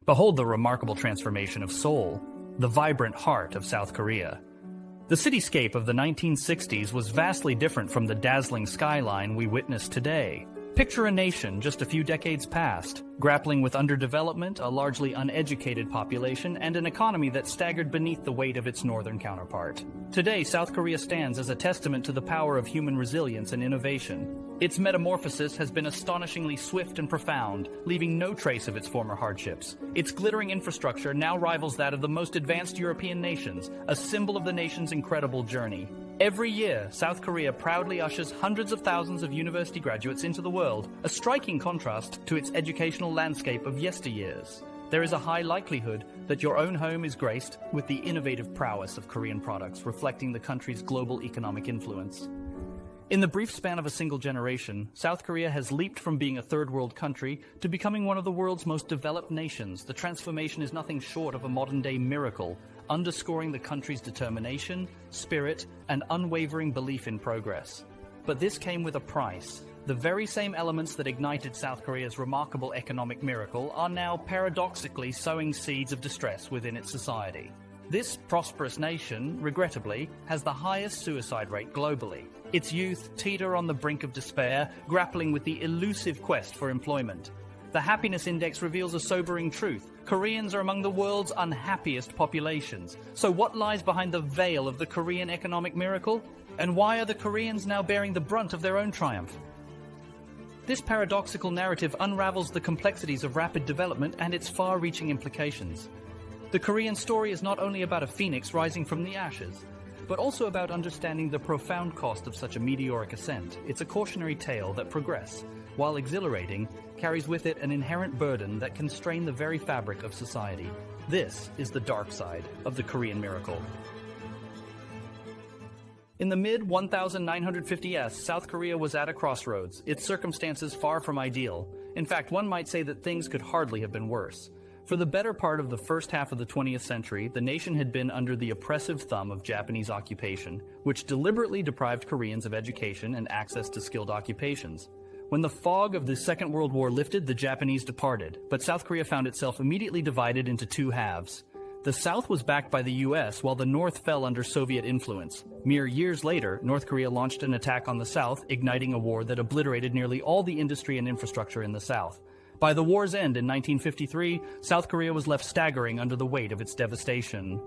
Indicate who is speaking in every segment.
Speaker 1: Behold the remarkable transformation of Seoul, the vibrant heart of South Korea. The cityscape of the 1960s was vastly different from the dazzling skyline we witness today. Picture a nation just a few decades past, grappling with underdevelopment, a largely uneducated population, and an economy that staggered beneath the weight of its northern counterpart. Today, South Korea stands as a testament to the power of human resilience and innovation. Its metamorphosis has been astonishingly swift and profound, leaving no trace of its former hardships. Its glittering infrastructure now rivals that of the most advanced European nations, a symbol of the nation's incredible journey. Every year, South Korea proudly ushers hundreds of thousands of university graduates into the world, a striking contrast to its educational landscape of yesteryears. There is a high likelihood that your own home is graced with the innovative prowess of Korean products, reflecting the country's global economic influence. In the brief span of a single generation, South Korea has leaped from being a third-world country to becoming one of the world's most developed nations. The transformation is nothing short of a modern-day miracle, underscoring the country's determination, spirit, and unwavering belief in progress. But this came with a price. The very same elements that ignited South Korea's remarkable economic miracle are now paradoxically sowing seeds of distress within its society. This prosperous nation, regrettably, has the highest suicide rate globally. Its youth teeter on the brink of despair, grappling with the elusive quest for employment. The happiness index reveals a sobering truth. Koreans are among the world's unhappiest populations. So what lies behind the veil of the Korean economic miracle? And why are the Koreans now bearing the brunt of their own triumph? This paradoxical narrative unravels the complexities of rapid development and its far-reaching implications. The Korean story is not only about a phoenix rising from the ashes, but also about understanding the profound cost of such a meteoric ascent. It's a cautionary tale that progress, while exhilarating, carries with it an inherent burden that can strain the very fabric of society. This is the dark side of the Korean miracle. In the mid-1950s, South Korea was at a crossroads, its circumstances far from ideal. In fact, one might say that things could hardly have been worse. For the better part of the first half of the 20th century, the nation had been under the oppressive thumb of Japanese occupation, which deliberately deprived Koreans of education and access to skilled occupations. When the fog of the Second World War lifted, the Japanese departed, but South Korea found itself immediately divided into two halves. The South was backed by the U.S., while the North fell under Soviet influence. Mere years later, North Korea launched an attack on the South, igniting a war that obliterated nearly all the industry and infrastructure in the South. By the war's end in 1953, South Korea was left staggering under the weight of its devastation.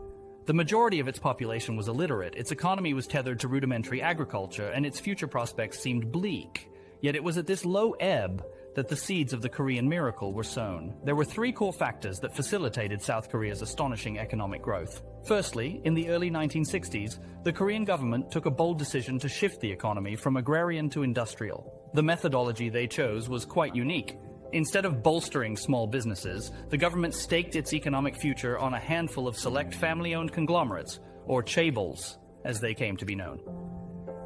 Speaker 1: The majority of its population was illiterate, its economy was tethered to rudimentary agriculture, and its future prospects seemed bleak. Yet it was at this low ebb that the seeds of the Korean miracle were sown. There were three core factors that facilitated South Korea's astonishing economic growth. Firstly, in the early 1960s, the Korean government took a bold decision to shift the economy from agrarian to industrial. The methodology they chose was quite unique. Instead of bolstering small businesses, the government staked its economic future on a handful of select family-owned conglomerates, or chaebols, as they came to be known.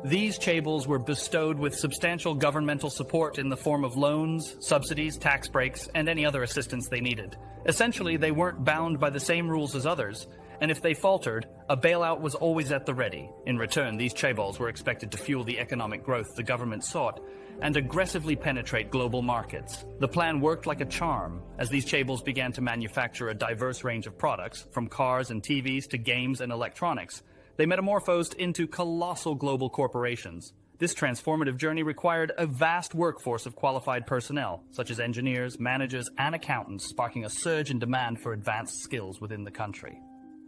Speaker 1: These chaebols were bestowed with substantial governmental support in the form of loans, subsidies, tax breaks, and any other assistance they needed. Essentially, they weren't bound by the same rules as others, and if they faltered, a bailout was always at the ready. In return, these chaebols were expected to fuel the economic growth the government sought and aggressively penetrate global markets. The plan worked like a charm, as these chaebols began to manufacture a diverse range of products, from cars and TVs to games and electronics. They metamorphosed into colossal global corporations. This transformative journey required a vast workforce of qualified personnel, such as engineers, managers, and accountants, sparking a surge in demand for advanced skills within the country.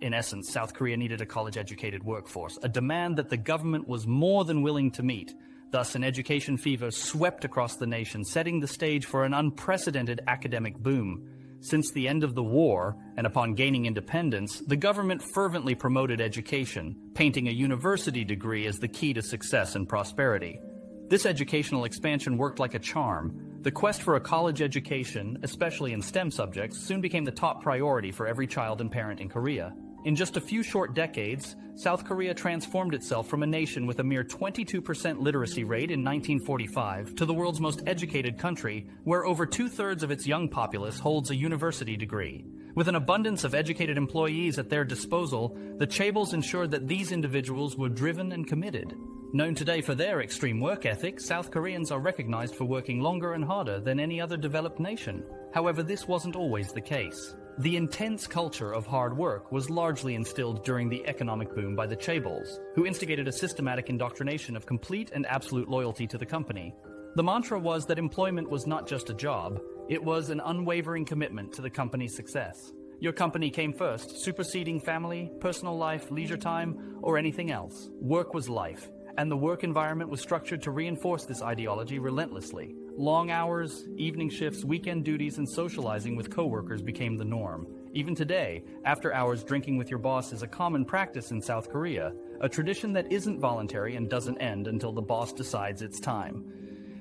Speaker 1: In essence, South Korea needed a college-educated workforce, a demand that the government was more than willing to meet. Thus, an education fever swept across the nation, setting the stage for an unprecedented academic boom. Since the end of the war, and upon gaining independence, the government fervently promoted education, painting a university degree as the key to success and prosperity. This educational expansion worked like a charm. The quest for a college education, especially in STEM subjects, soon became the top priority for every child and parent in Korea. In just a few short decades, South Korea transformed itself from a nation with a mere 22% literacy rate in 1945 to the world's most educated country, where over two-thirds of its young populace holds a university degree. With an abundance of educated employees at their disposal, the chaebols ensured that these individuals were driven and committed. Known today for their extreme work ethic, South Koreans are recognized for working longer and harder than any other developed nation. However, this wasn't always the case. The intense culture of hard work was largely instilled during the economic boom by the chaebols, who instigated a systematic indoctrination of complete and absolute loyalty to the company. The mantra was that employment was not just a job, it was an unwavering commitment to the company's success. Your company came first, superseding family, personal life, leisure time, or anything else. Work was life, and the work environment was structured to reinforce this ideology relentlessly. Long hours, evening shifts, weekend duties, and socializing with coworkers became the norm. Even today, after-hours drinking with your boss is a common practice in South Korea, a tradition that isn't voluntary and doesn't end until the boss decides it's time.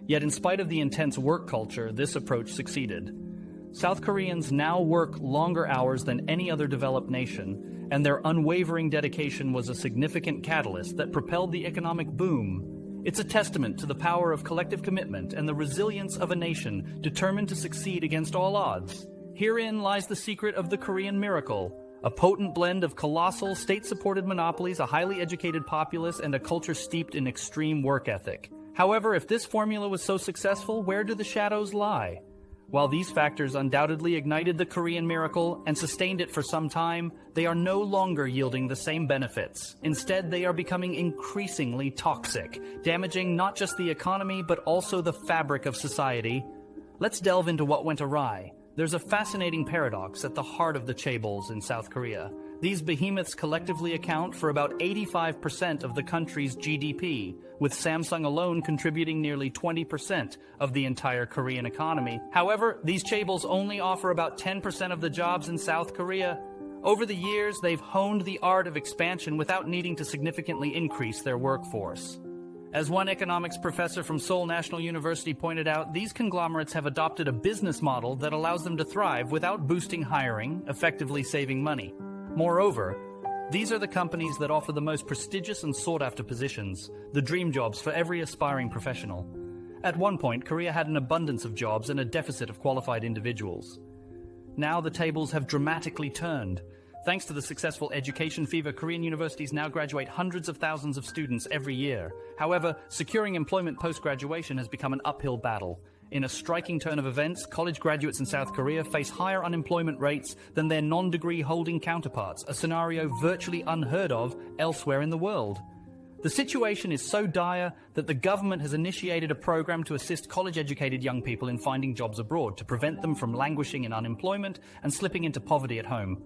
Speaker 1: Yet in spite of the intense work culture, this approach succeeded. South Koreans now work longer hours than any other developed nation, and their unwavering dedication was a significant catalyst that propelled the economic boom. It's a testament to the power of collective commitment and the resilience of a nation determined to succeed against all odds. Herein lies the secret of the Korean miracle, a potent blend of colossal state-supported monopolies, a highly educated populace, and a culture steeped in extreme work ethic. However, if this formula was so successful, where do the shadows lie? While these factors undoubtedly ignited the Korean miracle and sustained it for some time, they are no longer yielding the same benefits. Instead, they are becoming increasingly toxic, damaging not just the economy but also the fabric of society. Let's delve into what went awry. There's a fascinating paradox at the heart of the chaebols in South Korea. These behemoths collectively account for about 85% of the country's GDP, with Samsung alone contributing nearly 20% of the entire Korean economy. However, these chaebols only offer about 10% of the jobs in South Korea. Over the years, they've honed the art of expansion without needing to significantly increase their workforce. As one economics professor from Seoul National University pointed out, these conglomerates have adopted a business model that allows them to thrive without boosting hiring, effectively saving money. Moreover, these are the companies that offer the most prestigious and sought-after positions, the dream jobs for every aspiring professional. At one point, Korea had an abundance of jobs and a deficit of qualified individuals. Now the tables have dramatically turned. Thanks to the successful education fever, Korean universities now graduate hundreds of thousands of students every year. However, securing employment post-graduation has become an uphill battle. In a striking turn of events, college graduates in South Korea face higher unemployment rates than their non-degree holding counterparts, a scenario virtually unheard of elsewhere in the world. The situation is so dire that the government has initiated a program to assist college-educated young people in finding jobs abroad to prevent them from languishing in unemployment and slipping into poverty at home.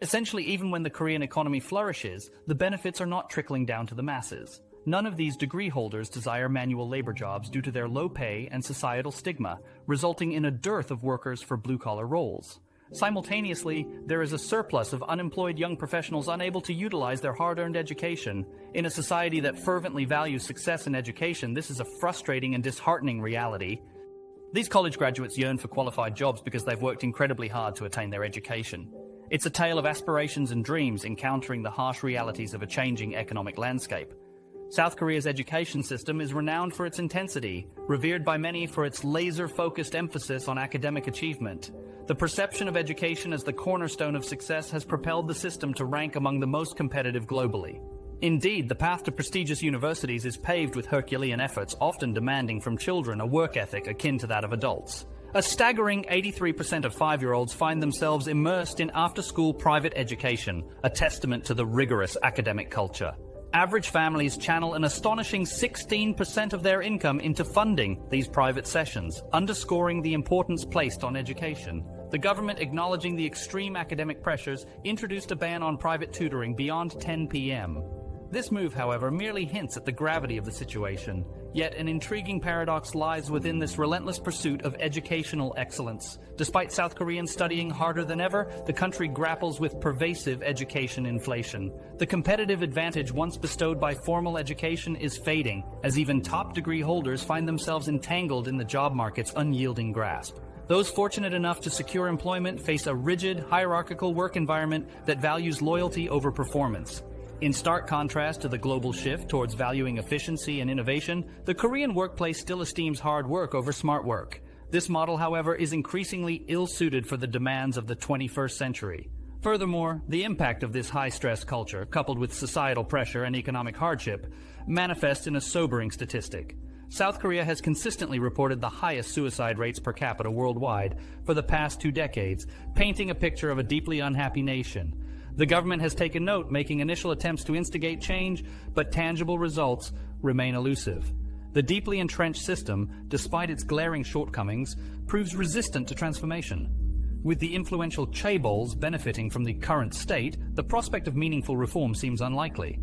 Speaker 1: Essentially, even when the Korean economy flourishes, the benefits are not trickling down to the masses. None of these degree holders desire manual labor jobs due to their low pay and societal stigma, resulting in a dearth of workers for blue-collar roles. Simultaneously, there is a surplus of unemployed young professionals unable to utilize their hard-earned education. In a society that fervently values success in education, this is a frustrating and disheartening reality. These college graduates yearn for qualified jobs because they've worked incredibly hard to attain their education. It's a tale of aspirations and dreams encountering the harsh realities of a changing economic landscape. South Korea's education system is renowned for its intensity, revered by many for its laser-focused emphasis on academic achievement. The perception of education as the cornerstone of success has propelled the system to rank among the most competitive globally. Indeed, the path to prestigious universities is paved with Herculean efforts, often demanding from children a work ethic akin to that of adults. A staggering 83% of 5-year-olds find themselves immersed in after-school private education, a testament to the rigorous academic culture. Average families channel an astonishing 16% of their income into funding these private sessions, underscoring the importance placed on education. The government, acknowledging the extreme academic pressures, introduced a ban on private tutoring beyond 10 p.m. This move, however, merely hints at the gravity of the situation. Yet an intriguing paradox lies within this relentless pursuit of educational excellence. Despite South Koreans studying harder than ever, the country grapples with pervasive education inflation. The competitive advantage once bestowed by formal education is fading, as even top degree holders find themselves entangled in the job market's unyielding grasp. Those fortunate enough to secure employment face a rigid, hierarchical work environment that values loyalty over performance. In stark contrast to the global shift towards valuing efficiency and innovation, the Korean workplace still esteems hard work over smart work. This model, however, is increasingly ill-suited for the demands of the 21st century. Furthermore, the impact of this high-stress culture, coupled with societal pressure and economic hardship, manifests in a sobering statistic. South Korea has consistently reported the highest suicide rates per capita worldwide for the past 2 decades, painting a picture of a deeply unhappy nation. The government has taken note, making initial attempts to instigate change, but tangible results remain elusive. The deeply entrenched system, despite its glaring shortcomings, proves resistant to transformation. With the influential chaebols benefiting from the current state, the prospect of meaningful reform seems unlikely.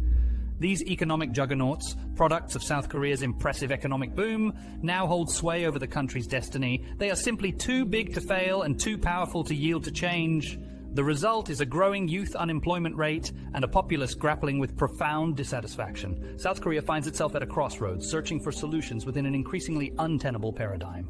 Speaker 1: These economic juggernauts, products of South Korea's impressive economic boom, now hold sway over the country's destiny. They are simply too big to fail and too powerful to yield to change. The result is a growing youth unemployment rate and a populace grappling with profound dissatisfaction. South Korea finds itself at a crossroads, searching for solutions within an increasingly untenable paradigm.